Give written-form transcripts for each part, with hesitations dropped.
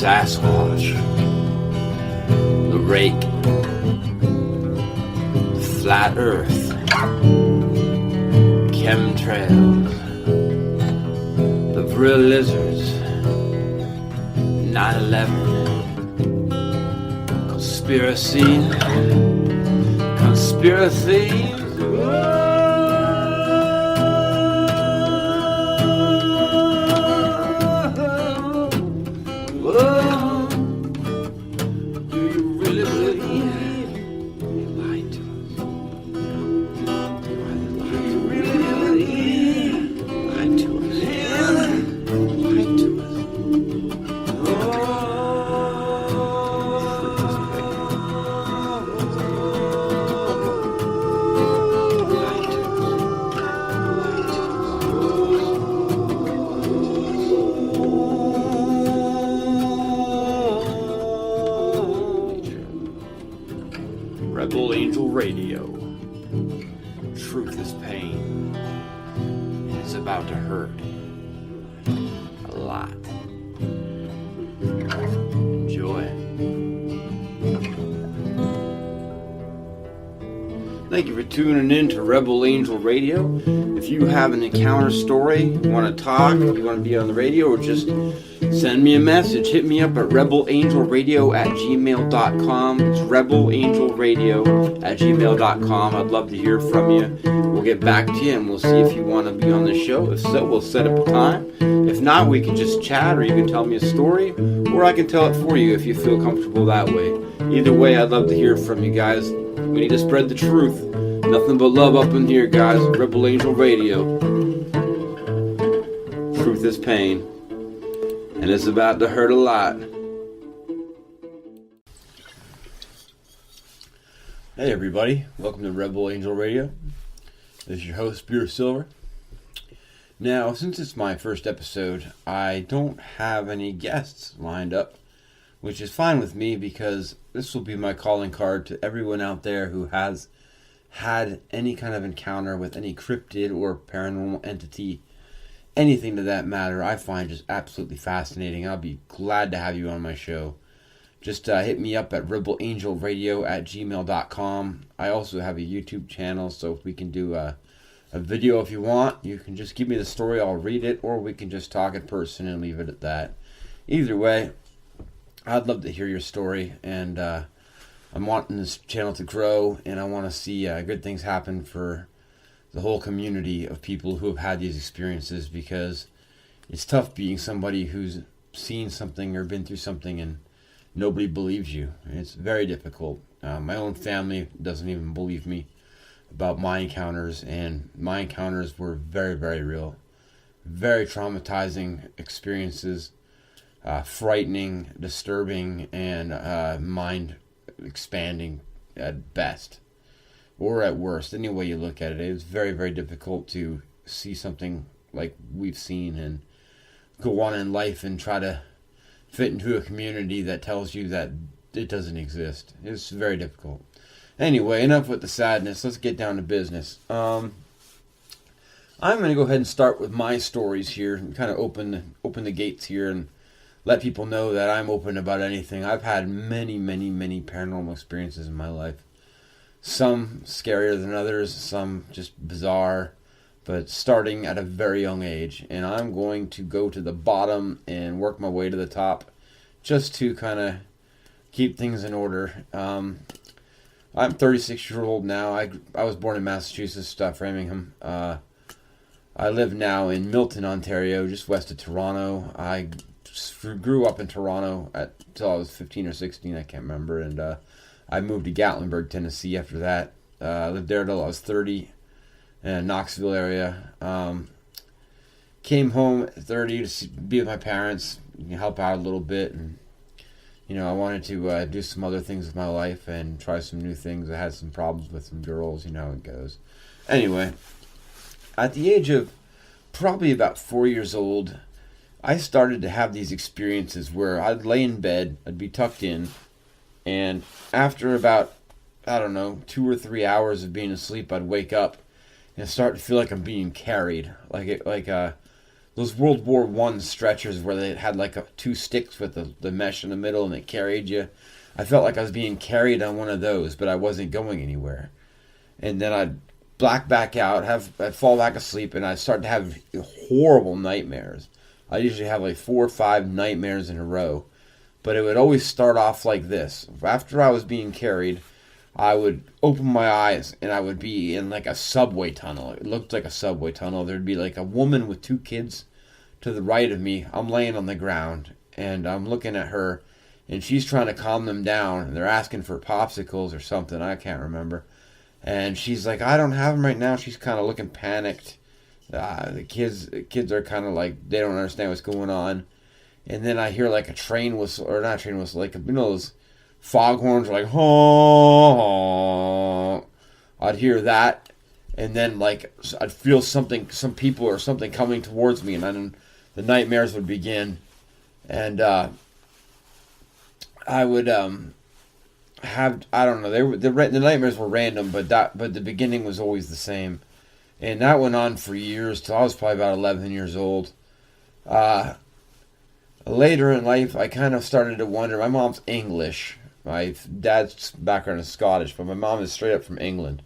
Sasquatch, the rake, the flat earth, chemtrails, the Buer lizards, 9/11, conspiracies. Radio. Truth is pain. And it's about to hurt. A lot. Enjoy. Thank you for tuning in to Rebel Angel Radio. If you have an encounter story, you want to talk, you want to be on the radio, or just send me a message, hit me up at rebelangelradio@gmail.com. It's rebelangelradio@gmail.com. I'd love to hear from you. We'll get back to you and we'll see if you want to be on the show. If so, we'll set up a time. If not, we can just chat, or you can tell me a story, or I can tell it for you if you feel comfortable that way. Either way, I'd love to hear from you guys. We need to spread the truth. Nothing but love up in here, guys. Rebel Angel Radio. Truth is pain. And it's about to hurt a lot. Hey everybody, welcome to Rebel Angel Radio. This is your host, Buer. Now, since it's my first episode, I don't have any guests lined up, which is fine with me because this will be my calling card to everyone out there who has had any kind of encounter with any cryptid or paranormal entity. Anything to that matter, I find just absolutely fascinating. I'll be glad to have you on my show. Just hit me up at rebelangelradio@gmail.com. I also have a YouTube channel, so if we can do a video if you want, you can just give me the story, I'll read it, or we can just talk in person and leave it at that. Either way, I'd love to hear your story, and I'm wanting this channel to grow, and I want to see good things happen for the whole community of people who have had these experiences, because it's tough being somebody who's seen something or been through something and nobody believes you. It's very difficult. My own family doesn't even believe me about my encounters, and my encounters were very, very real. Very traumatizing experiences, frightening, disturbing, and mind expanding at best. Or at worst, any way you look at it. It was very, very difficult to see something like we've seen and go on in life and try to fit into a community that tells you that it doesn't exist. It's very difficult. Anyway, enough with the sadness. Let's get down to business. I'm going to go ahead and start with my stories here and kind of open the gates here and let people know that I'm open about anything. I've had many, many, many paranormal experiences in my life. Some scarier than others, some just bizarre, but starting at a very young age. And I'm going to go to the bottom and work my way to the top just to kind of keep things in order. I'm 36 years old now. I was born in Massachusetts, Framingham. I live now in Milton, Ontario, just west of Toronto. I grew up in Toronto until I was 15 or 16, I can't remember, and I moved to Gatlinburg, Tennessee after that. I lived there till I was 30 in Knoxville area. Came home at 30 to be with my parents, help out a little bit, and I wanted to do some other things with my life and try some new things. I had some problems with some girls, how it goes. Anyway, at the age of probably about 4 years old, I started to have these experiences where I'd lay in bed, I'd be tucked in, and after about, 2 or 3 hours of being asleep, I'd wake up and start to feel like I'm being carried, like those World War One stretchers where they had like two sticks with the mesh in the middle and it carried you. I felt like I was being carried on one of those, but I wasn't going anywhere. And then I'd black back out, I'd fall back asleep, and I'd start to have horrible nightmares. I usually have like 4 or 5 nightmares in a row. But it would always start off like this. After I was being carried, I would open my eyes and I would be in like a subway tunnel. It looked like a subway tunnel. There'd be like a woman with 2 kids to the right of me. I'm laying on the ground and I'm looking at her and she's trying to calm them down. And they're asking for popsicles or something. I can't remember. And she's like, I don't have them right now. She's kind of looking panicked. The kids are kind of like, they don't understand what's going on. And then I hear like a train whistle, or not a train whistle, like, those foghorns are like, honk. I'd hear that, and then like I'd feel some people or something coming towards me, and then the nightmares would begin, and I would have, I don't know, the nightmares were random, but the beginning was always the same, and that went on for years till I was probably about 11 years old. Later in life, I kind of started to wonder. My mom's English. My dad's background is Scottish, but my mom is straight up from England.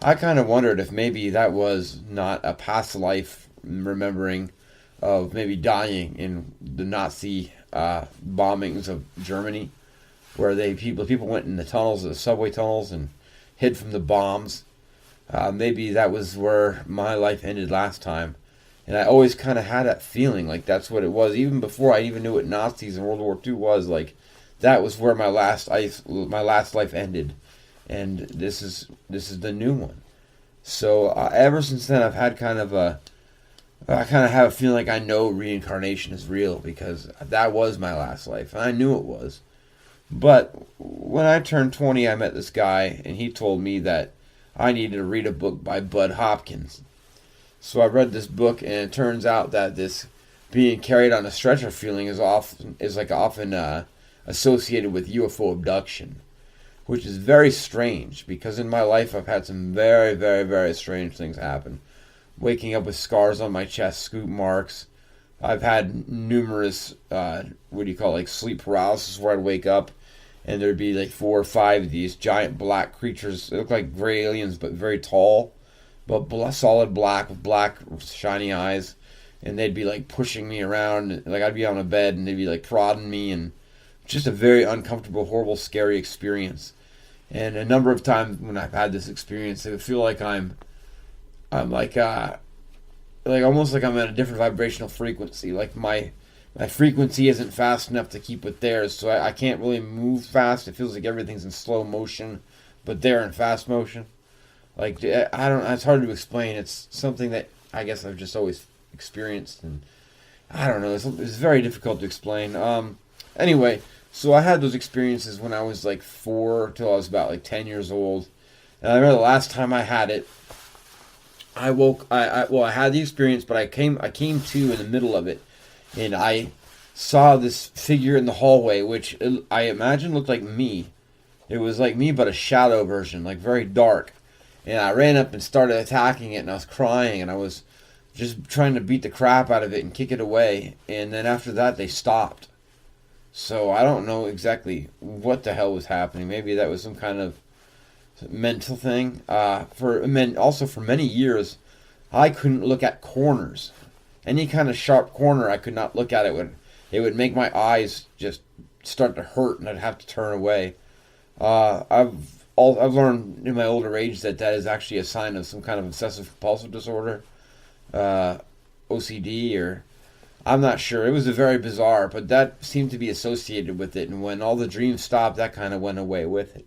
I kind of wondered if maybe that was not a past life remembering of maybe dying in the Nazi bombings of Germany, where people went in the tunnels, the subway tunnels, and hid from the bombs. Maybe that was where my life ended last time. And I always kind of had that feeling like that's what it was. Even before I even knew what Nazis and World War II was, like that was where my last life ended. And this is the new one. So ever since then, I've had I kind of have a feeling like I know reincarnation is real because that was my last life. And I knew it was. But when I turned 20, I met this guy, and he told me that I needed to read a book by Bud Hopkins. So I read this book, and it turns out that this being carried on a stretcher feeling is often associated with UFO abduction, which is very strange because in my life I've had some very, very, very strange things happen. Waking up with scars on my chest, scoop marks. I've had numerous, sleep paralysis where I'd wake up and there'd be like 4 or 5 of these giant black creatures. They look like gray aliens, but very tall. But solid black with black shiny eyes, and they'd be like pushing me around, like I'd be on a bed and they'd be like prodding me, and just a very uncomfortable, horrible, scary experience. And a number of times when I've had this experience, it would feel like I'm like almost like I'm at a different vibrational frequency. Like my frequency isn't fast enough to keep with theirs, so I can't really move fast. It feels like everything's in slow motion, but they're in fast motion. Like, I don't, it's hard to explain. It's something that I guess I've just always experienced, and I don't know, it's very difficult to explain. Anyway, so I had those experiences when I was like 4 till I was about like 10 years old, and I remember the last time I had it, I had the experience, but I came to in the middle of it, and I saw this figure in the hallway, which I imagine looked like me. It was like me, but a shadow version, like very dark. And I ran up and started attacking it, and I was crying, and I was just trying to beat the crap out of it and kick it away. And then after that, they stopped. So I don't know exactly what the hell was happening. Maybe that was some kind of mental thing. For many years, I couldn't look at corners. Any kind of sharp corner, I could not look at it. It would make my eyes just start to hurt, and I'd have to turn away. I've learned in my older age that is actually a sign of some kind of obsessive compulsive disorder, OCD, or I'm not sure. It was very bizarre, but that seemed to be associated with it. And when all the dreams stopped, that kind of went away with it.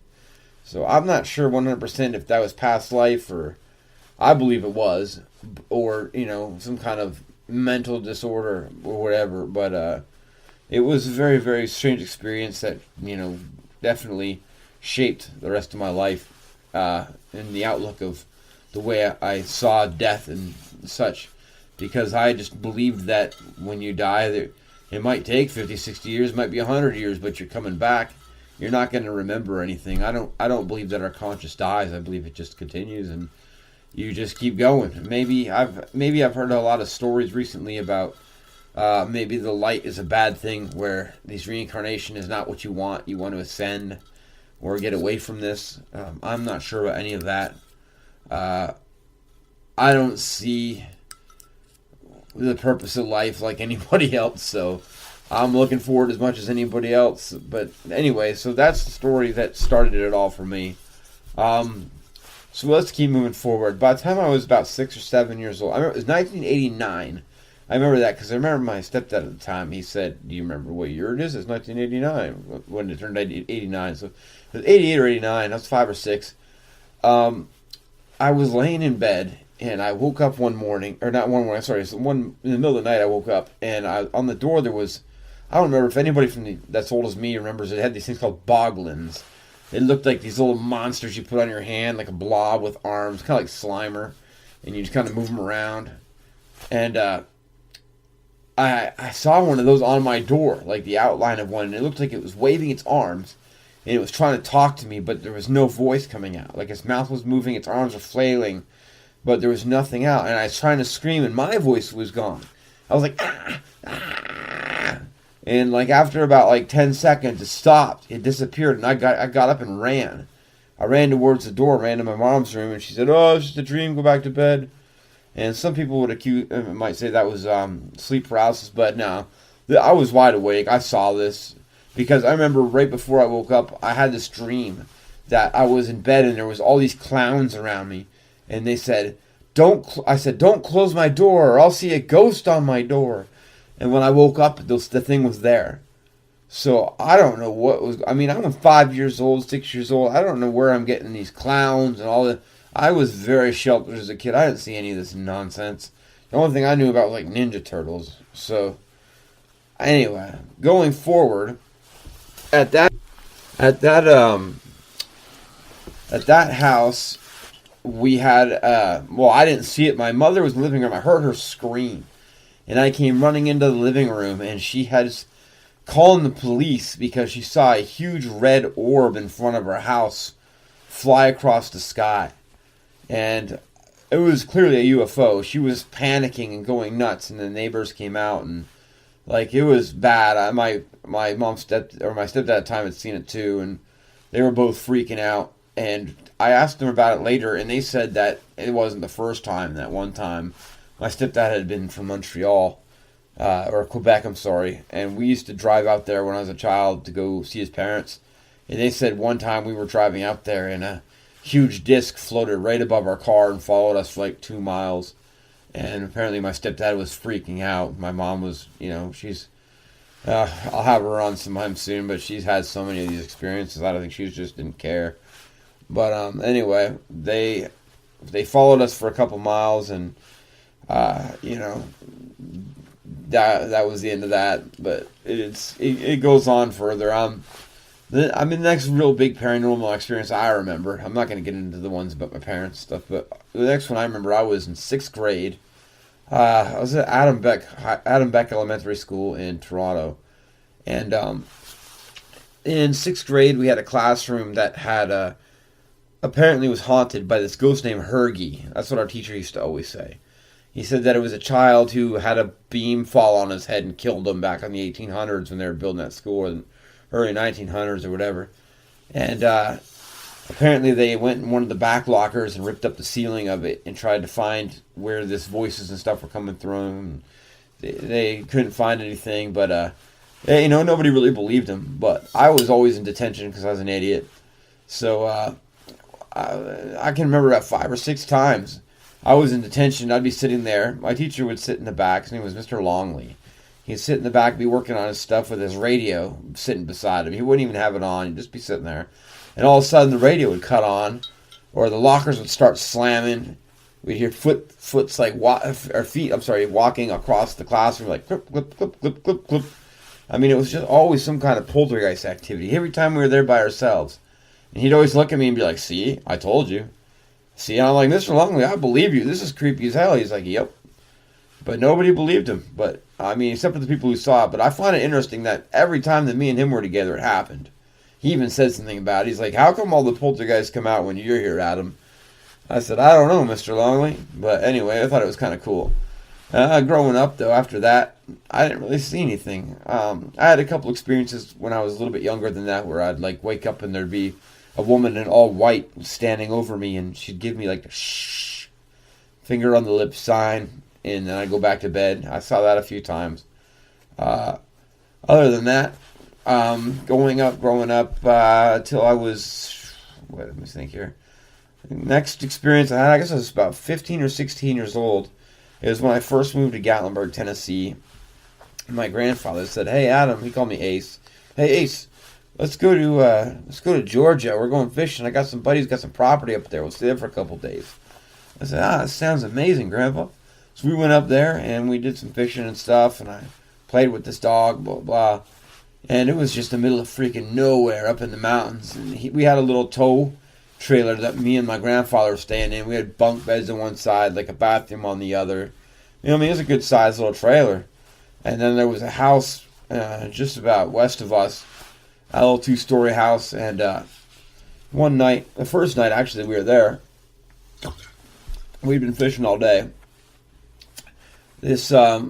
So I'm not sure 100% if that was past life, or I believe it was, or some kind of mental disorder or whatever. But it was a very, very strange experience that definitely shaped the rest of my life in the outlook of the way I saw death and such, because I just believed that when you die, it might take 50, 60 years, might be 100 years, but you're coming back. You're not going to remember anything. I don't believe that our conscious dies. I believe it just continues, and you just keep going. Maybe I've heard a lot of stories recently about maybe the light is a bad thing, where this reincarnation is not what you want. You want to ascend or get away from this. I'm not sure about any of that. I don't see the purpose of life like anybody else, so I'm looking forward as much as anybody else. But anyway, so that's the story that started it all for me. So let's keep moving forward. By the time I was about 6 or 7 years old, I remember it was 1989. I remember that because I remember my stepdad at the time. He said, "Do you remember what year it is?" It's 1989 when it turned 89. So it was 88 or 89. I was 5 or 6. I was laying in bed and I woke up one morning, or not one morning. Sorry, it was in the middle of the night. I woke up and on the door there was. I don't remember if anybody that's old as me remembers. It had these things called boglins. It looked like these little monsters you put on your hand, like a blob with arms, kind of like Slimer, and you just kind of move them around. And I saw one of those on my door, like the outline of one, and it looked like it was waving its arms, and it was trying to talk to me, but there was no voice coming out. Like its mouth was moving, its arms were flailing, but there was nothing out. And I was trying to scream, and my voice was gone. I was like, ah, ah. And like after about like 10 seconds, it stopped. It disappeared, and I got up and ran. I ran towards the door, ran to my mom's room, and she said, "Oh, it's just a dream. Go back to bed." And some people might say that was sleep paralysis, but no, I was wide awake. I saw this because I remember right before I woke up, I had this dream that I was in bed and there was all these clowns around me, and they said, I said, "Don't close my door, or I'll see a ghost on my door." And when I woke up, the thing was there. So I don't know what was. I mean, I'm 5 years old, 6 years old. I don't know where I'm getting these clowns and all that. I was very sheltered as a kid. I didn't see any of this nonsense. The only thing I knew about was like Ninja Turtles. So anyway, going forward, at that house, we had well, I didn't see it. My mother was in the living room. I heard her scream, and I came running into the living room, and she had calling the police because she saw a huge red orb in front of her house fly across the sky. And it was clearly a UFO. She was panicking and going nuts, and the neighbors came out, and like it was bad. My my stepdad at the time had seen it too, and they were both freaking out. And I asked them about it later, and they said that it wasn't the first time. That one time, my stepdad had been from Montreal, or Quebec, I'm sorry, and we used to drive out there when I was a child to go see his parents. And they said one time we were driving out there, and a huge disc floated right above our car and followed us for like 2 miles. And apparently my stepdad was freaking out. My mom was, she's, I'll have her on sometime soon, but she's had so many of these experiences, I don't think she just didn't care. But anyway, they followed us for a couple miles, and, that was the end of that. But it goes on further. The next real big paranormal experience I remember, I'm not going to get into the ones about my parents' stuff, but the next one I remember, I was in 6th grade. I was at Adam Beck Elementary School in Toronto. And in 6th grade, we had a classroom that had, apparently was haunted by this ghost named Hergy. That's what our teacher used to always say. He said that it was a child who had a beam fall on his head and killed him back in the 1800s when they were building that school, or early 1900s or whatever. And apparently they went in one of the back lockers and ripped up the ceiling of it and tried to find where this voices and stuff were coming through. And they couldn't find anything, but nobody really believed him. But I was always in detention because I was an idiot. So I can remember about 5 or 6 times I was in detention. I'd be sitting there. My teacher would sit in the back. His name was Mr. Longley. He'd sit in the back, be working on his stuff with his radio sitting beside him. He wouldn't even have it on. He'd just be sitting there. And all of a sudden, the radio would cut on, or the lockers would start slamming. We'd hear foots like, walking across the classroom, like, clip, clip, clip, clip, clip, clip. I mean, it was just always some kind of poltergeist activity. Every time we were there by ourselves. And he'd always look at me and be like, "See, I told you." See, and I'm like, "Mr. Longley, I believe you. This is creepy as hell." He's like, "Yep." But nobody believed him. But, I mean, except for the people who saw it. But I find it interesting that every time that me and him were together, it happened. He even said something about it. He's like, "How come all the poltergeists come out when you're here, Adam?" I said, I don't know, Mr. Longley. But anyway, I thought it was kind of cool. Growing up, though, after that, I didn't really see anything. I had a couple experiences when I was a little bit younger than that where I'd, like, wake up and there'd be a woman in all white standing over me, and she'd give me, like, a shh, finger on the lip sign, and then I'd go back to bed. I saw that a few times. Other than that, growing up, till I was, let me think here. Next experience I had, I guess I was about 15 or 16 years old. It was when I first moved to Gatlinburg, Tennessee. My grandfather said, "Hey, Adam," he called me Ace. "Hey, Ace, let's go to Georgia. We're going fishing. I got some buddies, got some property up there. We'll stay there for a couple of days." I said, "That sounds amazing, Grandpa." So we went up there and we did some fishing and stuff, and I played with this dog, blah blah. And it was just the middle of freaking nowhere up in the mountains. And we had a little tow trailer that me and my grandfather were staying in. We had bunk beds on one side, like a bathroom on the other. You know, I mean, it was a good sized little trailer. And then there was a house just about west of us, a little 2-story house. And one night, the first night actually, we were there. We'd been fishing all day. This, I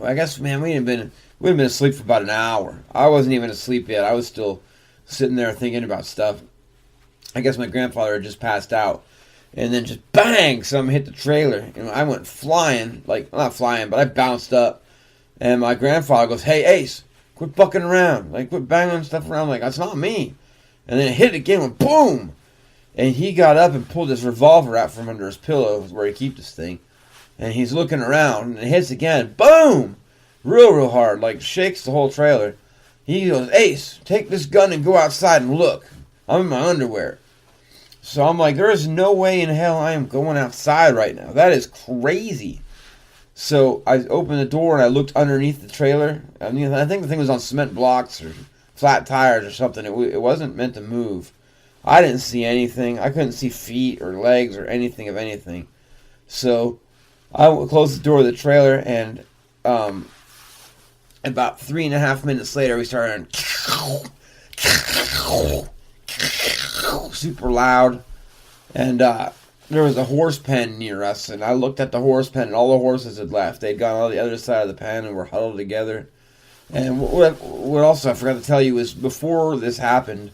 guess, man, we'd been asleep for about an hour. I wasn't even asleep yet. I was still sitting there thinking about stuff. I guess my grandfather had just passed out. And then just bang, something hit the trailer. You know, I went flying, like, not flying, but I bounced up. And my grandfather goes, "Hey, Ace, quit bucking around. Like, quit banging stuff around." I'm like, "That's not me." And then it hit again, went boom. And he got up and pulled his revolver out from under his pillow, where he keeps this thing. And he's looking around, and it hits again. Boom! Real hard, like shakes the whole trailer. He goes, "Ace, take this gun and go outside and look. I'm in my underwear." So I'm like, there is no way in hell I am going outside right now. That is crazy. So I opened the door and I looked underneath the trailer. I mean, I think the thing was on cement blocks or flat tires or something. It wasn't meant to move. I didn't see anything. I couldn't see feet or legs or anything of anything. So I closed the door of the trailer, and about 3.5 minutes later, we started super loud, and there was a horse pen near us, and I looked at the horse pen, and all the horses had left. They'd gone on the other side of the pen and were huddled together. And what also I forgot to tell you is, before this happened,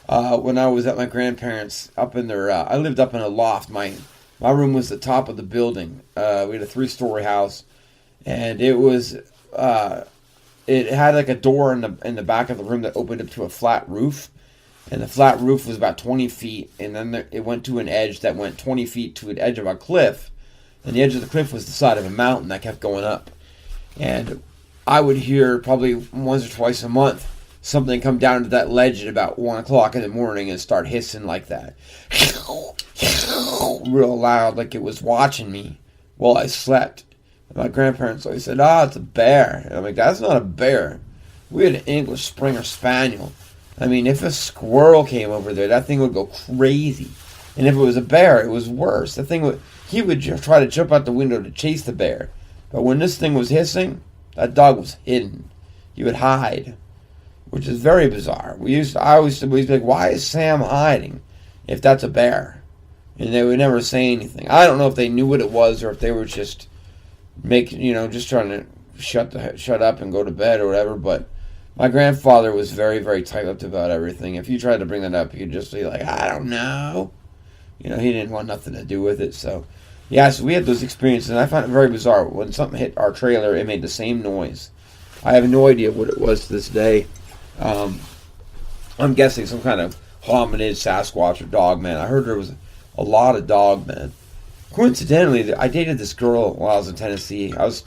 when I was at my grandparents' up in their, I lived up in a loft. My room was the top of the building. We had a 3-story house, and it was it had like a door in the back of the room that opened up to a flat roof. And the flat roof was about 20 feet, and then it went to an edge that went 20 feet to an edge of a cliff. And the edge of the cliff was the side of a mountain that kept going up. And I would hear probably once or twice a month something come down to that ledge at about 1 o'clock in the morning and start hissing like that. Real loud, like it was watching me while I slept. And my grandparents always said, "It's a bear." And I'm like, "That's not a bear. We had an English Springer Spaniel. I mean, if a squirrel came over there, that thing would go crazy. And if it was a bear, it was worse. He would try to jump out the window to chase the bear. But when this thing was hissing, that dog was hidden. He would hide, which is very bizarre. I always be like, "Why is Sam hiding if that's a bear?" And they would never say anything. I don't know if they knew what it was or if they were just just trying to shut up and go to bed or whatever, but my grandfather was very, very tight-lipped about everything. If you tried to bring that up, he'd just be like, "I don't know." He didn't want nothing to do with it. So, yeah, so we had those experiences, and I found it very bizarre. When something hit our trailer, it made the same noise. I have no idea what it was to this day. I'm guessing some kind of hominid, Sasquatch, or dog man. I heard there was a lot of dog men. Coincidentally, I dated this girl while I was in Tennessee. I was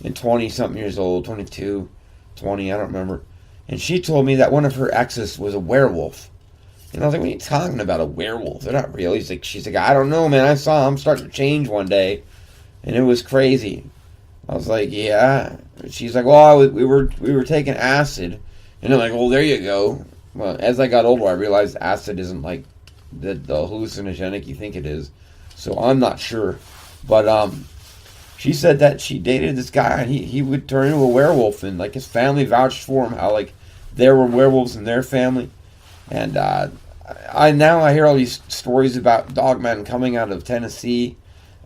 in 20-something years old, 22, 20, I don't remember. And she told me that one of her exes was a werewolf. And I was like, "What are you talking about, a werewolf? They're not real." She's like, "I don't know, man. I saw him starting to change one day. And it was crazy." I was like, "Yeah." She's like, "Well, we were taking acid." And I'm like, "Well, there you go." Well, as I got older, I realized acid isn't like the hallucinogenic you think it is. So I'm not sure. But she said that she dated this guy, and he would turn into a werewolf, and like his family vouched for him, how like there were werewolves in their family. And I hear all these stories about dogmen coming out of Tennessee.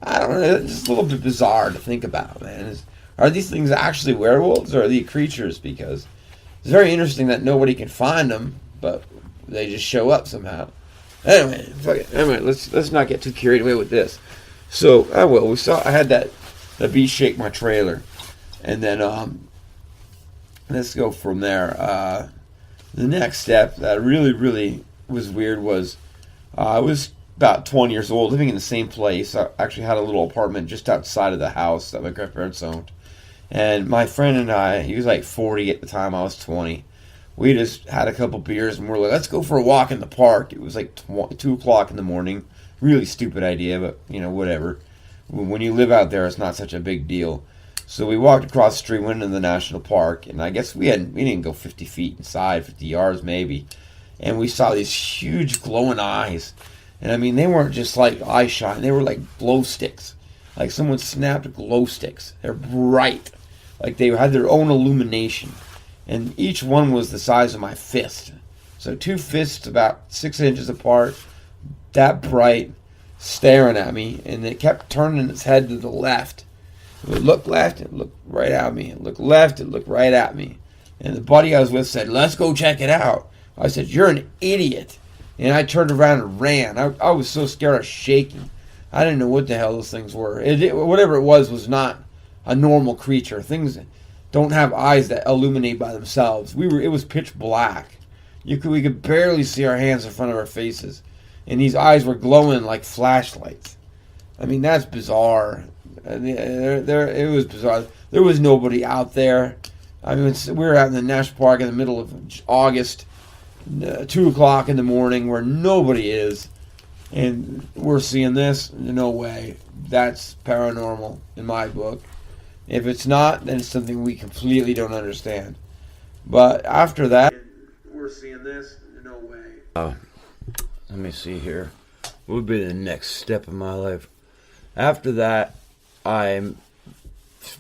I don't know. It's just a little bit bizarre to think about, man. Are these things actually werewolves, or are they creatures? Because it's very interesting that nobody can find them, but they just show up somehow. Anyway, fuck it. Anyway, let's not get too carried away with this. So, I had that bee shake my trailer, and then let's go from there. The next step that really was weird was I was about 20 years old, living in the same place. I actually had a little apartment just outside of the house that my grandparents owned. And my friend and I, he was like 40 at the time, I was 20. We just had a couple beers and we're like, let's go for a walk in the park. It was like 2 o'clock in the morning. Really stupid idea, but whatever. When you live out there, it's not such a big deal. So we walked across the street, went into the national park, and I guess we didn't go 50 feet inside, 50 yards maybe. And we saw these huge glowing eyes. And I mean, they weren't just like eye shine, they were like glow sticks. Like someone snapped glow sticks. They're bright. Like they had their own illumination. And each one was the size of my fist. So 2 fists about 6 inches apart, that bright, staring at me. And it kept turning its head to the left. It would look left, it looked right at me. It looked left, it looked right at me. And the buddy I was with said, let's go check it out. I said, you're an idiot. And I turned around and ran. I was so scared I was shaking. I didn't know what the hell those things were. Whatever it was not a normal creature. Things don't have eyes that illuminate by themselves. It was pitch black. We could barely see our hands in front of our faces. And these eyes were glowing like flashlights. I mean, that's bizarre. It was bizarre. There was nobody out there. I mean, we were out in the national park in the middle of August, 2 o'clock in the morning, where nobody is, and we're seeing this. No way. That's paranormal in my book. If it's not, then it's something we completely don't understand. But after that, we're seeing this. No way. Let me see here. What would be the next step in my life? After that, I'm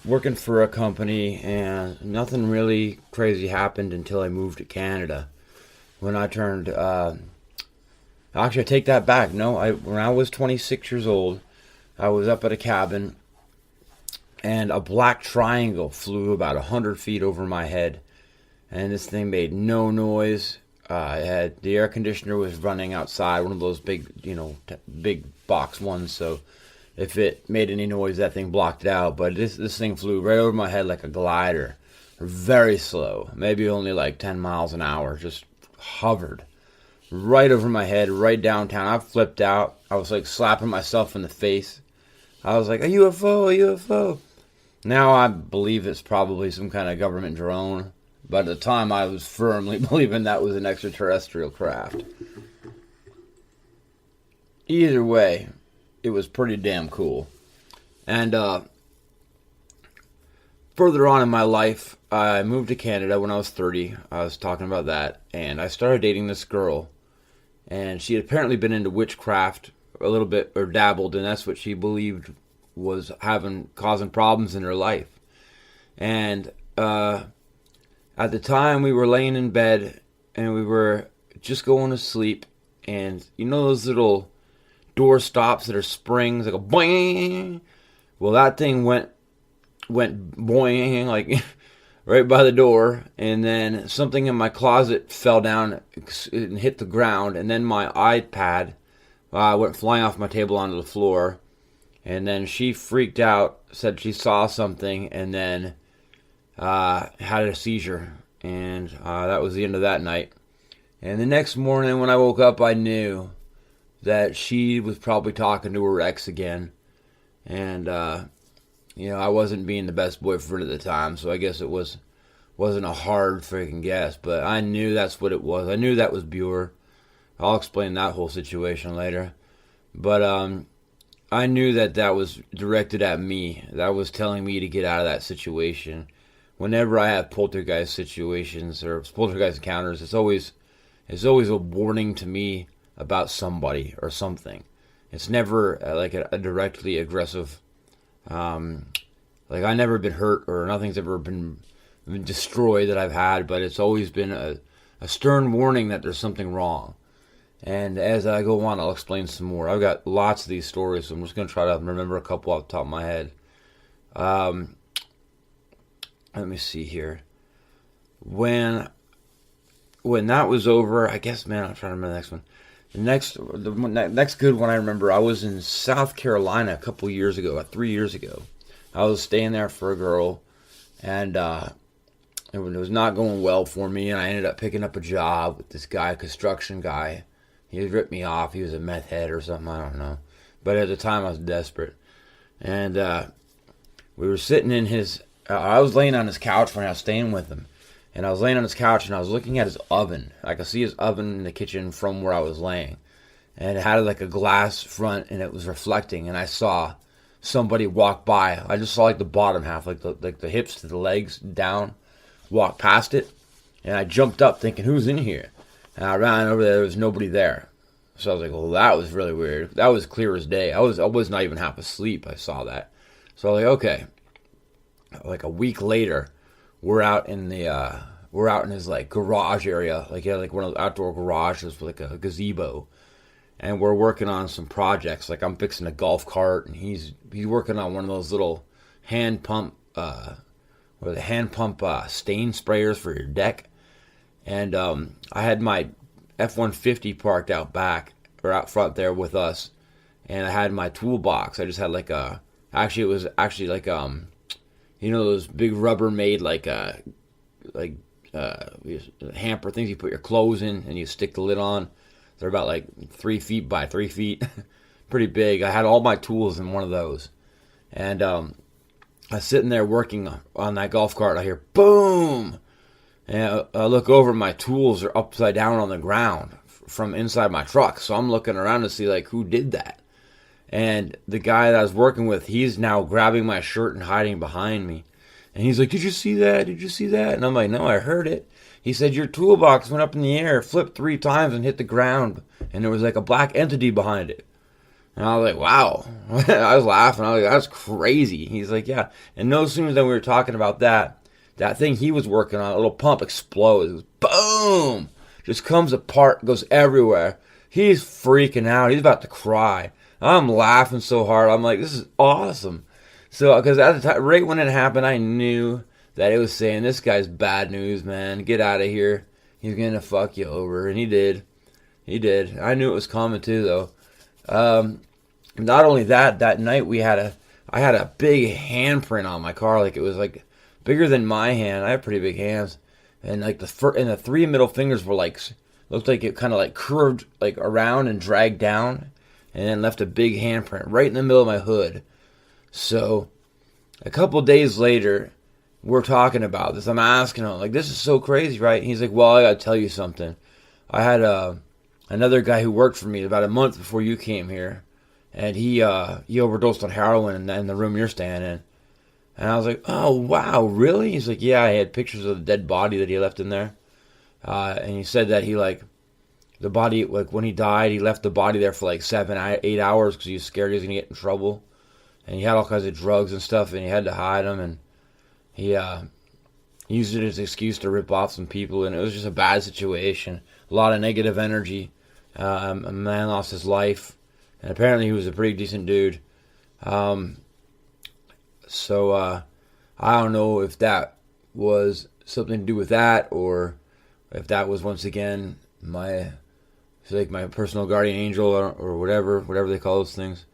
working for a company, and nothing really crazy happened until I moved to Canada. When I turned, actually I take that back. No, when I was 26 years old, I was up at a cabin, and a black triangle flew about 100 feet over my head, and this thing made no noise. The air conditioner was running outside, one of those big, big box ones, so if it made any noise, that thing blocked it out. But this thing flew right over my head like a glider, very slow, maybe only like 10 miles an hour, just hovered right over my head, right downtown. I flipped out. I was like slapping myself in the face. I was like, a UFO, a UFO. Now I believe it's probably some kind of government drone, but at the time I was firmly believing that was an extraterrestrial craft. Either way, it was pretty damn cool. And further on in my life, I moved to Canada when I was 30. I was talking about that. And I started dating this girl. And she had apparently been into witchcraft a little bit, or dabbled, and that's what she believed was causing problems in her life. And at the time, we were laying in bed, and we were just going to sleep. And you know those little door stops that are springs, like a boing? Well, that thing went boing, like right by the door, and then something in my closet fell down and hit the ground, and then my iPad went flying off my table onto the floor, and then she freaked out, said she saw something, and then had a seizure, and that was the end of that night. And the next morning when I woke up, I knew that she was probably talking to her ex again, and I wasn't being the best boyfriend at the time, so I guess it wasn't a hard freaking guess, but I knew that's what it was. I knew that was Buer. I'll explain that whole situation later. But I knew that was directed at me. That was telling me to get out of that situation. Whenever I have poltergeist situations or poltergeist encounters, it's always a warning to me about somebody or something. It's never like a directly aggressive. Like I never been hurt or nothing's ever been destroyed that I've had, but it's always been a stern warning that there's something wrong. And as I go on, I'll explain some more. I've got lots of these stories, so I'm just going to try to remember a couple off the top of my head. Let me see here. When that was over, I guess, man, I'm trying to remember the next one. The next good one I remember, I was in South Carolina a couple years ago, 3 years ago. I was staying there for a girl, and it was not going well for me, and I ended up picking up a job with this guy, construction guy. He had ripped me off. He was a meth head or something, I don't know. But at the time, I was desperate. And we were sitting in his... I was laying on his couch when I was staying with him. And I was laying on his couch, and I was looking at his oven. I could see his oven in the kitchen from where I was laying. And it had like a glass front, and it was reflecting. And I saw somebody walk by. I just saw like the bottom half, like the hips to the legs down, walk past it. And I jumped up thinking, who's in here? And I ran over there was nobody there. So I was like, well, that was really weird. That was clear as day. I was not even half asleep. I saw that. So I was like, okay. Like a week later, we're out in his like garage area. Like he had like one of those outdoor garages with like a gazebo. And we're working on some projects. Like I'm fixing a golf cart, and he's working on one of those little hand pump stain sprayers for your deck. And I had my F-150 parked out back, or out front there with us, and I had my toolbox. I just had like a, actually it was actually like you know those big Rubbermaid hamper things you put your clothes in and you stick the lid on. They're about like 3 feet by 3 feet, pretty big. I had all my tools in one of those, and I was sitting there working on that golf cart. I hear boom. And I look over, my tools are upside down on the ground from inside my truck. So I'm looking around to see, like, who did that. And the guy that I was working with, he's now grabbing my shirt and hiding behind me. And he's like, did you see that? Did you see that? And I'm like, no, I heard it. He said, your toolbox went up in the air, flipped 3 times, and hit the ground. And there was, like, a black entity behind it. And I was like, wow. I was laughing. I was like, that's crazy. He's like, yeah. And no sooner than we were talking about that thing he was working on, a little pump explodes. It was boom! Just comes apart, goes everywhere. He's freaking out. He's about to cry. I'm laughing so hard. I'm like, this is awesome. So, because at the time, right when it happened, I knew that it was saying, this guy's bad news, man. Get out of here. He's going to fuck you over. And he did. He did. I knew it was coming too, though. Not only that night I had a big handprint on my car. Like, it was like bigger than my hand. I have pretty big hands, and like the 3 middle fingers were like, looked like it kind of like curved like around and dragged down, and then left a big handprint right in the middle of my hood. So a couple days later, we're talking about this. I'm asking him, like, this is so crazy, right? And he's like, well, I gotta tell you something. I had another guy who worked for me about a month before you came here, and he overdosed on heroin in the room you're staying in. And I was like, oh, wow, really? He's like, yeah, I had pictures of the dead body that he left in there. And he said that he, like, the body, like, when he died, he left the body there for, like, 7-8 hours because he was scared he was going to get in trouble. And he had all kinds of drugs and stuff, and he had to hide them. And he used it as an excuse to rip off some people, and it was just a bad situation. A lot of negative energy. A man lost his life, and apparently he was a pretty decent dude. So, I don't know if that was something to do with that, or if that was once again my personal guardian angel, or whatever they call those things.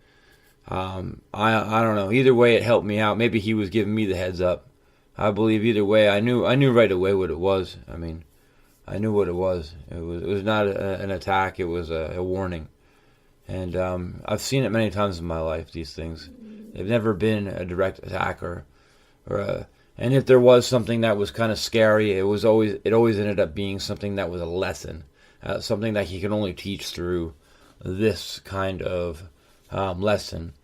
I don't know. Either way, it helped me out. Maybe he was giving me the heads up. I believe either way, I knew right away what it was. I mean, I knew what it was. It was not an attack. It was a warning. And I've seen it many times in my life, these things. They've never been a direct attack and if there was something that was kind of scary, it always ended up being something that was a lesson, something that he can only teach through this kind of lesson.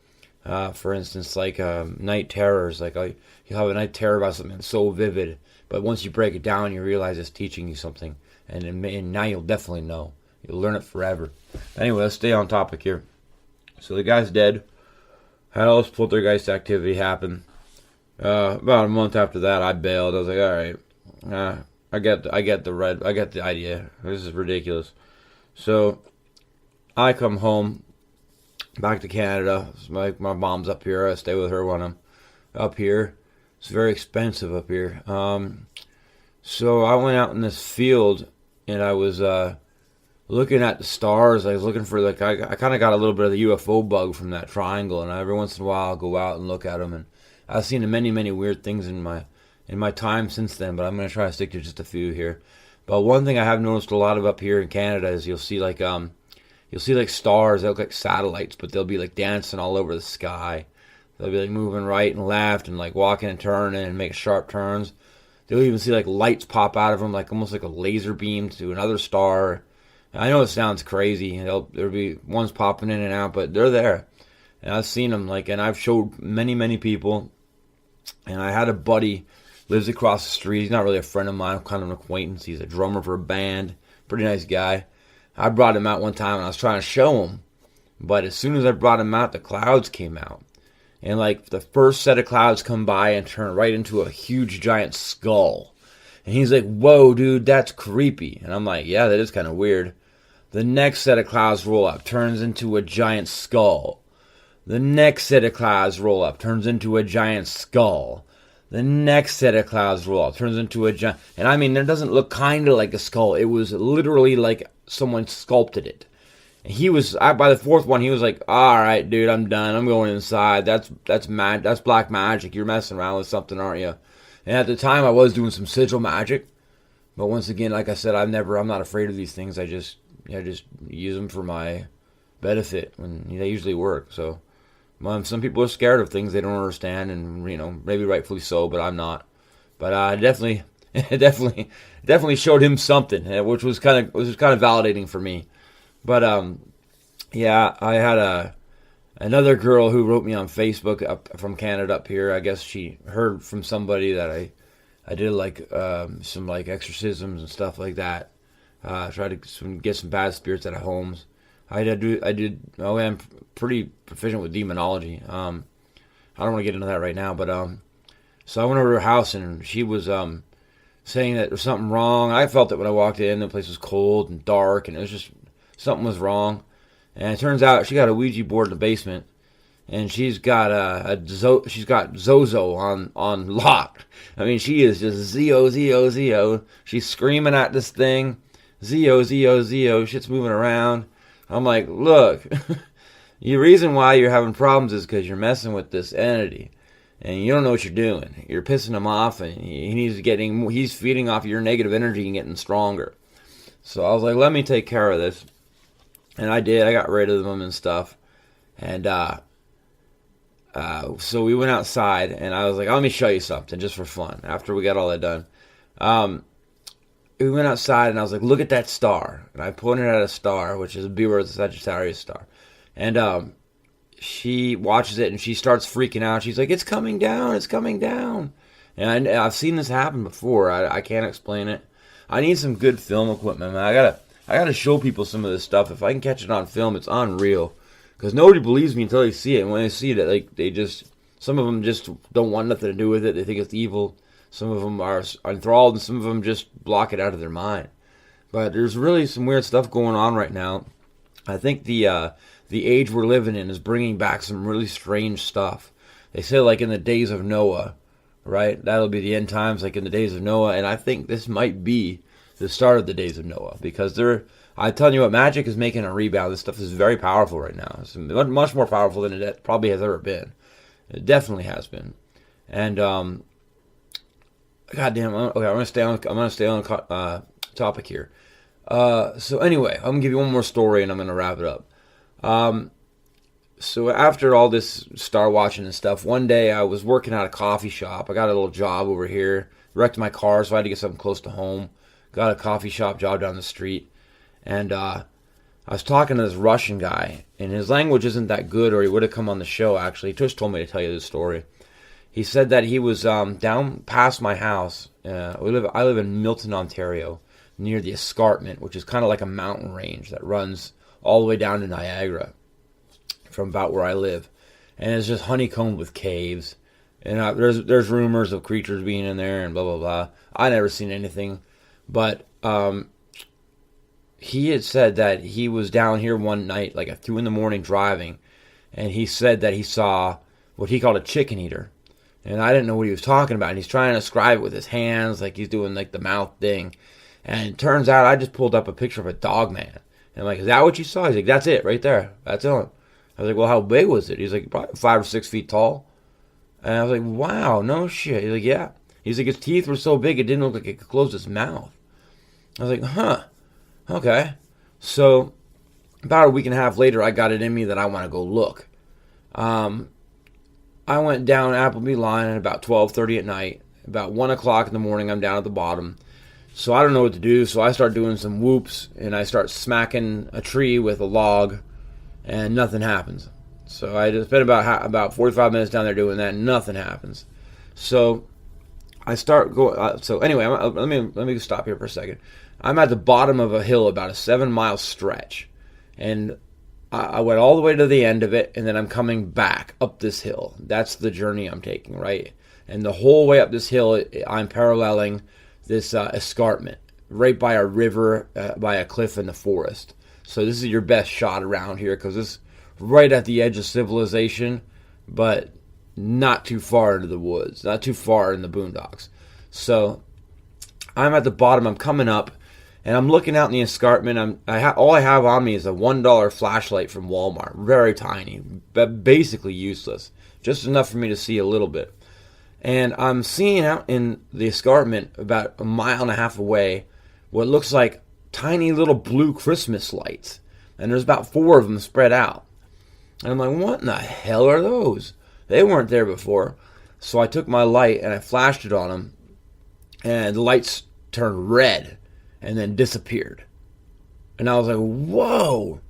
For instance, like night terrors, like you have a night terror about something that's so vivid, but once you break it down, you realize it's teaching you something, and now you'll definitely know. You'll learn it forever. Anyway, let's stay on topic here. So the guy's dead. Had all this poltergeist activity happen. About a month after that, I bailed. I was like, all right, I get the idea. This is ridiculous. So I come home back to Canada. My mom's up here. I stay with her when I'm up here. It's very expensive up here. So I went out in this field and I was looking at the stars. I was looking for I kind of got a little bit of the UFO bug from that triangle, and every once in a while I'll go out and look at them. And I've seen many weird things in my time since then, but I'm gonna try to stick to just a few here. But one thing I have noticed a lot of up here in Canada is you'll see like stars. They look like satellites, but they'll be like dancing all over the sky. They'll be like moving right and left and like walking and turning and making sharp turns. They'll even see like lights pop out of them, like almost like a laser beam to another star. I know it sounds crazy. There'll be ones popping in and out, but they're there. And I've seen them, and I've showed many people. And I had a buddy, lives across the street. He's not really a friend of mine, I'm kind of an acquaintance. He's a drummer for a band, pretty nice guy. I brought him out one time and I was trying to show him. But as soon as I brought him out, the clouds came out. And like the first set of clouds come by and turn right into a huge giant skull. And he's like, whoa, dude, that's creepy. And I'm like, yeah, that is kind of weird. The next set of clouds roll up, turns into a giant skull. The next set of clouds roll up, turns into a giant skull. The next set of clouds roll up, turns into a giant... And I mean, it doesn't look kind of like a skull. It was literally like someone sculpted it. By the fourth one, he was like, all right, dude, I'm done. I'm going inside. That's black magic. You're messing around with something, aren't you? And at the time, I was doing some sigil magic. But once again, like I said, I'm not afraid of these things. I just use them for my benefit, and they usually work. So some people are scared of things they don't understand, and maybe rightfully so, but I'm not. But I definitely showed him something, which was kind of validating for me. But yeah, I had another girl who wrote me on Facebook up from Canada up here. I guess she heard from somebody that I did some like exorcisms and stuff like that. Try to get some bad spirits out of homes. I did. Oh, I'm pretty proficient with demonology. I don't want to get into that right now, but so I went over to her house and she was saying that there was something wrong. I felt it when I walked in. The place was cold and dark, and it was just something was wrong. And it turns out she got a Ouija board in the basement, and she's got Zozo on lock. I mean, she is just Zio. She's screaming at this thing. Zio, shit's moving around. I'm like, look, the reason why you're having problems is because you're messing with this entity, and you don't know what you're doing. You're pissing him off, and he's feeding off your negative energy and getting stronger. So I was like, let me take care of this, and I did. I got rid of them and stuff, and so we went outside, and I was like, let me show you something just for fun. After we got all that done, we went outside, and I was like, look at that star. And I pointed at a star, which is Buer, the Sagittarius star. And she watches it, and she starts freaking out. She's like, it's coming down. And I've seen this happen before. I can't explain it. I need some good film equipment, man. I gotta show people some of this stuff. If I can catch it on film, it's unreal. Because nobody believes me until they see it. And when they see it, some of them just don't want nothing to do with it. They think it's evil. Some of them are enthralled, and some of them just block it out of their mind. But there's really some weird stuff going on right now. I think the age we're living in is bringing back some really strange stuff. They say like in the days of Noah, right? That'll be the end times, like in the days of Noah. And I think this might be the start of the days of Noah, because I'm telling you what, magic is making a rebound. This stuff is very powerful right now. It's much more powerful than it probably has ever been. It definitely has been. And goddamn. Okay, I'm gonna stay on topic here. So anyway, I'm gonna give you one more story, and I'm gonna wrap it up. So after all this star watching and stuff, one day I was working at a coffee shop. I got a little job over here. Wrecked my car, so I had to get something close to home. Got a coffee shop job down the street, and I was talking to this Russian guy, and his language isn't that good, or he would have come on the show. Actually, he just told me to tell you this story. He said that he was down past my house. I live in Milton, Ontario, near the escarpment, which is kind of like a mountain range that runs all the way down to Niagara from about where I live. And it's just honeycombed with caves. And there's rumors of creatures being in there and blah, blah, blah. I never seen anything. But he had said that he was down here one night, like at 2 a.m. driving, and he said that he saw what he called a chicken eater. And I didn't know what he was talking about. And he's trying to describe it with his hands, like he's doing like the mouth thing. And it turns out I just pulled up a picture of a dog man. And I'm like, is that what you saw? He's like, that's it right there. That's it. I was like, well, how big was it? He's like, probably 5 or 6 feet tall. And I was like, wow, no shit. He's like, yeah. He's like, his teeth were so big it didn't look like it could close his mouth. I was like, huh. Okay. So about a week and a half later, I got it in me that I want to go look. I went down Appleby Line at about 12:30 at night. About 1 o'clock in the morning, I'm down at the bottom. So I don't know what to do. So I start doing some whoops, and I start smacking a tree with a log, and nothing happens. So I just spent about 45 minutes down there doing that, and nothing happens. So I start going. So anyway, let me stop here for a second. I'm at the bottom of a hill, about a 7-mile stretch, and I went all the way to the end of it, and then I'm coming back up this hill. That's the journey I'm taking, right? And the whole way up this hill, I'm paralleling this escarpment right by a river, by a cliff in the forest. So this is your best shot around here because it's right at the edge of civilization, but not too far into the woods, not too far in the boondocks. So I'm at the bottom. I'm coming up. And I'm looking out in the escarpment. All I have on me is a $1 flashlight from Walmart. Very tiny, but basically useless. Just enough for me to see a little bit. And I'm seeing out in the escarpment about a mile and a half away what looks like tiny little blue Christmas lights. And there's about 4 of them spread out. And I'm like, what in the hell are those? They weren't there before. So I took my light and I flashed it on them. And the lights turned red. And then disappeared. And I was like, whoa,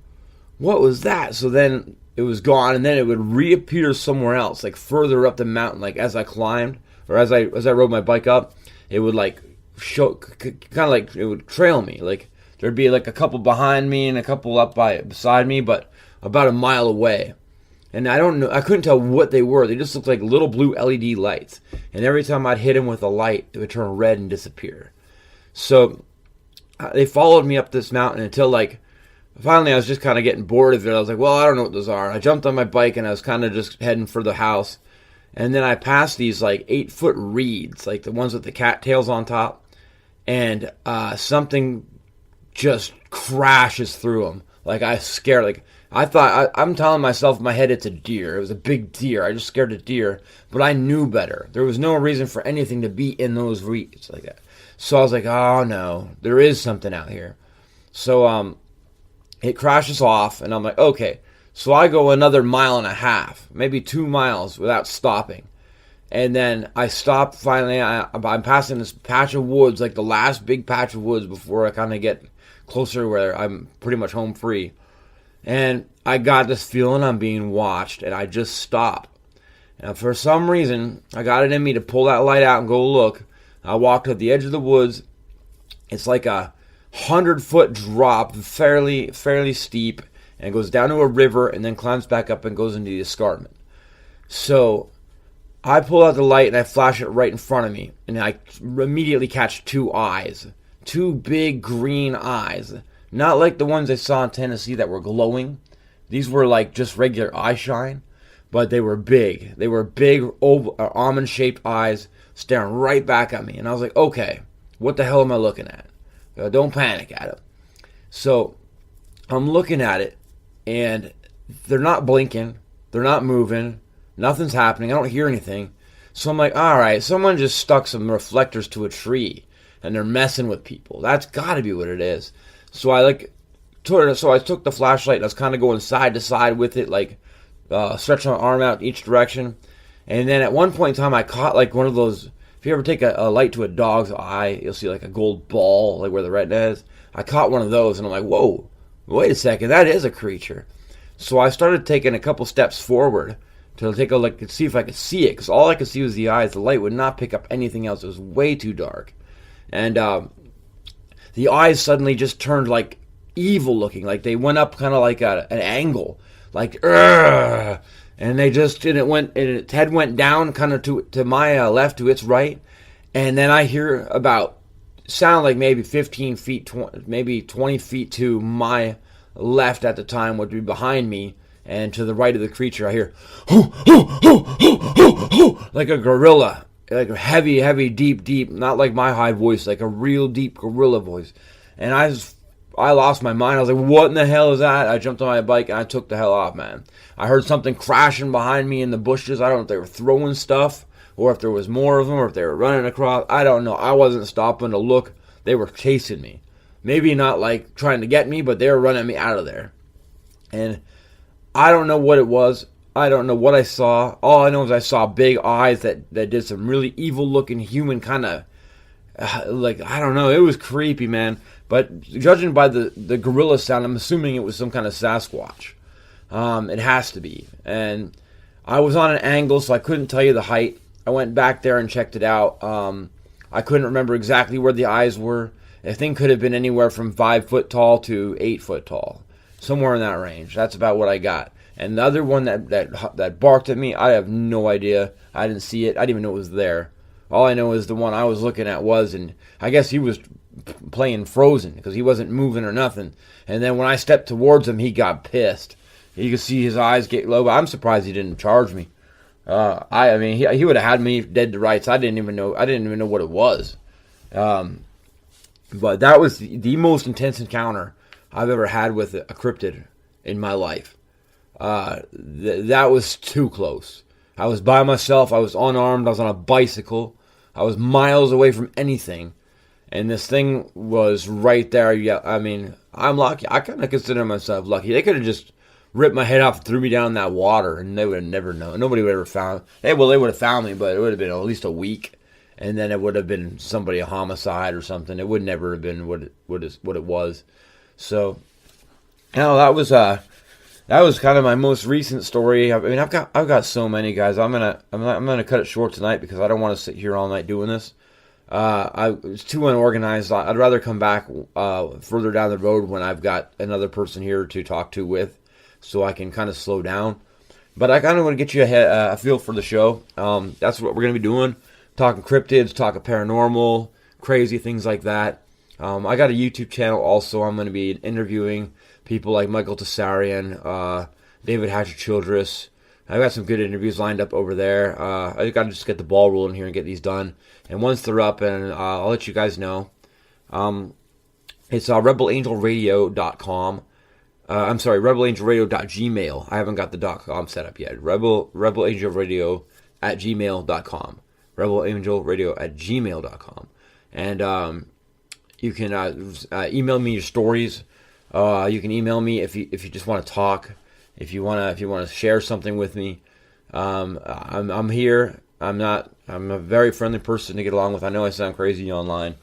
what was that? So then it was gone, and then it would reappear somewhere else, like further up the mountain, like as I climbed, or as I rode my bike up, it would like show, kind of like it would trail me. Like there'd be like a couple behind me and a couple up beside me, but about a mile away. And I don't know, I couldn't tell what they were. They just looked like little blue LED lights. And every time I'd hit them with a light, it would turn red and disappear. So they followed me up this mountain until, like, finally I was just kind of getting bored of it. I was like, well, I don't know what those are. I jumped on my bike, and I was kind of just heading for the house. And then I passed these, like, 8-foot reeds, like the ones with the cattails on top. And something just crashes through them. Like, I was scared. Like, I thought, I'm telling myself in my head it's a deer. It was a big deer. I just scared a deer. But I knew better. There was no reason for anything to be in those reeds like that. So I was like, oh no, there is something out here. So it crashes off, and I'm like, okay. So I go another 1.5 miles, maybe 2 miles without stopping. And then I stop finally. I'm passing this patch of woods, like the last big patch of woods before I kind of get closer where I'm pretty much home free. And I got this feeling I'm being watched, and I just stop. And for some reason, I got it in me to pull that light out and go look. I walked to the edge of the woods. It's like a 100-foot drop, fairly steep, and goes down to a river and then climbs back up and goes into the escarpment. So I pull out the light and I flash it right in front of me, and I immediately catch 2 eyes, 2 big green eyes, not like the ones I saw in Tennessee that were glowing. These were like just regular eye shine, but they were big. They were big, almond-shaped eyes staring right back at me. And I was like, okay, what the hell am I looking at? Don't panic at it. So I'm looking at it, and they're not blinking. They're not moving. Nothing's happening. I don't hear anything. So I'm like, all right, someone just stuck some reflectors to a tree, and they're messing with people. That's got to be what it is. So I took the flashlight, and I was kind of going side to side with it, like stretching my arm out in each direction. And then at one point in time, I caught like one of those. If you ever take a light to a dog's eye, you'll see like a gold ball, like where the retina is. I caught one of those, and I'm like, whoa, wait a second, that is a creature. So I started taking a couple steps forward to take a look and see if I could see it, because all I could see was the eyes. The light would not pick up anything else. It was way too dark. And the eyes suddenly just turned like evil looking, like they went up kind of like an angle, like Urgh! And its head went down kind of to my left, to its right. And then I hear about sounded like maybe 15 feet, maybe 20 feet to my left at the time would be behind me, and to the right of the creature I hear like a gorilla, like a heavy, deep, not like my high voice, like a real deep gorilla voice. And I lost my mind. I was like, what in the hell is that? I jumped on my bike and I took the hell off, man. I heard something crashing behind me in the bushes. I don't know if they were throwing stuff or if there was more of them or if they were running across. I don't know. I wasn't stopping to look. They were chasing me. Maybe not like trying to get me, but they were running me out of there. And I don't know what it was. I don't know what I saw. All I know is I saw big eyes that did some really evil-looking human kind of, like, I don't know. It was creepy, man. But judging by the gorilla sound, I'm assuming it was some kind of Sasquatch. It has to be. And I was on an angle, so I couldn't tell you the height. I went back there and checked it out. I couldn't remember exactly where the eyes were. The thing could have been anywhere from 5 foot tall to 8 foot tall. Somewhere in that range. That's about what I got. And the other one that barked at me, I have no idea. I didn't see it. I didn't even know it was there. All I know is the one I was looking at was, and I guess he was playing Frozen because he wasn't moving or nothing. And then when I stepped towards him, he got pissed. You could see his eyes get low. But I'm surprised he didn't charge me. I mean, he would have had me dead to rights. I didn't even know what it was. But that was the most intense encounter I've ever had with a cryptid in my life. That was too close. I was by myself. I was unarmed. I was on a bicycle. I was miles away from anything. And this thing was right there. Yeah, I mean, I'm lucky. I kind of consider myself lucky. They could have just ripped my head off and threw me down in that water, and they would have never known. Nobody would have ever found. They would have found me, but it would have been at least a week. And then it would have been a homicide or something. It would never have been what it was. So, that was kind of my most recent story. I mean, I've got so many, guys. I'm gonna cut it short tonight because I don't want to sit here all night doing this. It's too unorganized. I'd rather come back further down the road when I've got another person here to talk to with, so I can kind of slow down. But I kind of want to get you a feel for the show. That's what we're gonna be doing. Talking cryptids, talking paranormal, crazy things like that. I got a YouTube channel also. I'm going to be interviewing people like Michael Tessarian, David Hatcher-Childress. I've got some good interviews lined up over there. I got to just get the ball rolling here and get these done. And once they're up, and I'll let you guys know. It's rebelangelradio.com. I'm sorry, rebelangelradio.gmail. I haven't got the .com set up yet. rebelangelradio@gmail.com. rebelangelradio@gmail.com. And you can email me your stories. You can email me if you just want to talk. If you want to share something with me. I'm here. I'm a very friendly person to get along with. I know I sound crazy online,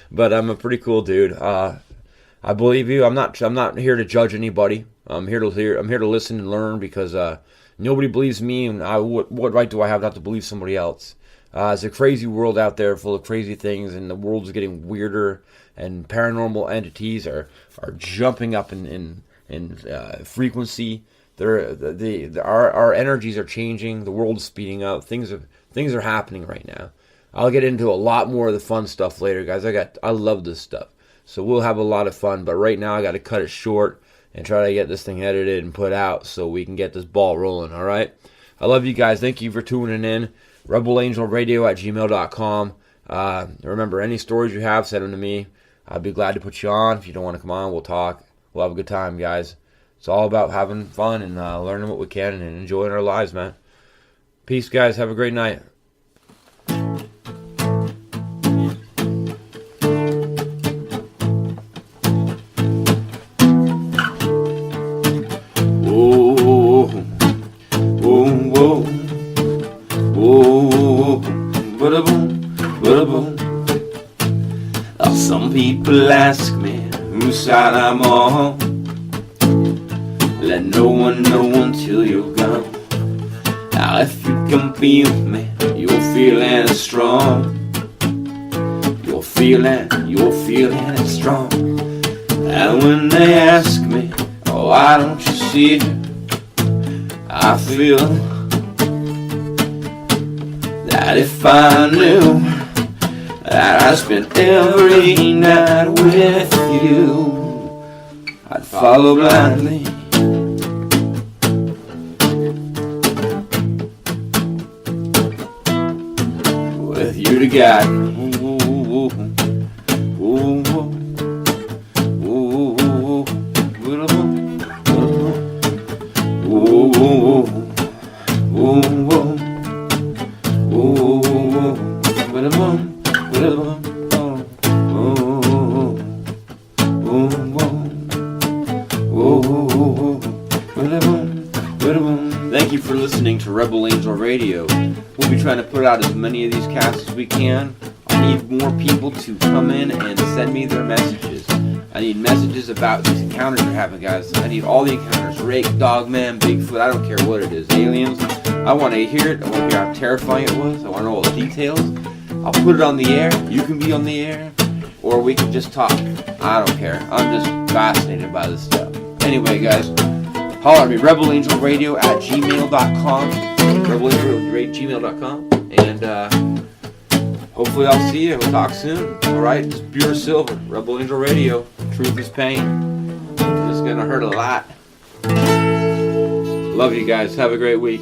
but I'm a pretty cool dude. I believe you. I'm not here to judge anybody. I'm here to listen and learn because nobody believes me, and what right do I have not to believe somebody else? It's a crazy world out there full of crazy things, and the world's getting weirder, and paranormal entities are jumping up in frequency. Our energies are changing. The world's speeding up. Things are happening right now. I'll get into a lot more of the fun stuff later, guys. I love this stuff, so we'll have a lot of fun. But right now, I got to cut it short and try to get this thing edited and put out so we can get this ball rolling. All right. I love you guys. Thank you for tuning in. rebelangelradio@gmail.com. Remember, any stories you have, send them to me. I'd be glad to put you on. If you don't want to come on, we'll talk. We'll have a good time, guys. It's all about having fun and learning what we can and enjoying our lives, man. Peace, guys. Have a great night. Some people ask me whose side I'm on. Let no one know until you're gone. Now if you can feel me, you're feeling strong. You're feeling strong. And when they ask me, oh, why don't you see it? I feel that if I knew that I spent every night with you, I'd follow blindly. With you to guide me. Thank you for listening to Rebel Angel Radio. We'll be trying to put out as many of these casts as we can. I need more people to come in and send me their messages. I need messages about these encounters you're having, guys. I need all the encounters. Rake, Dogman, Bigfoot, I don't care what it is. Aliens. I want to hear it. I want to hear how terrifying it was. I want to know all the details. I'll put it on the air. You can be on the air. Or we can just talk. I don't care. I'm just fascinated by this stuff. Anyway, guys, holler at me. Rebelangelradio@gmail.com. Rebelangelradio@gmail.com. And hopefully I'll see you. We'll talk soon. Alright, it's Buer Silver. Rebel Angel Radio. Truth is pain. It's going to hurt a lot. Love you guys. Have a great week.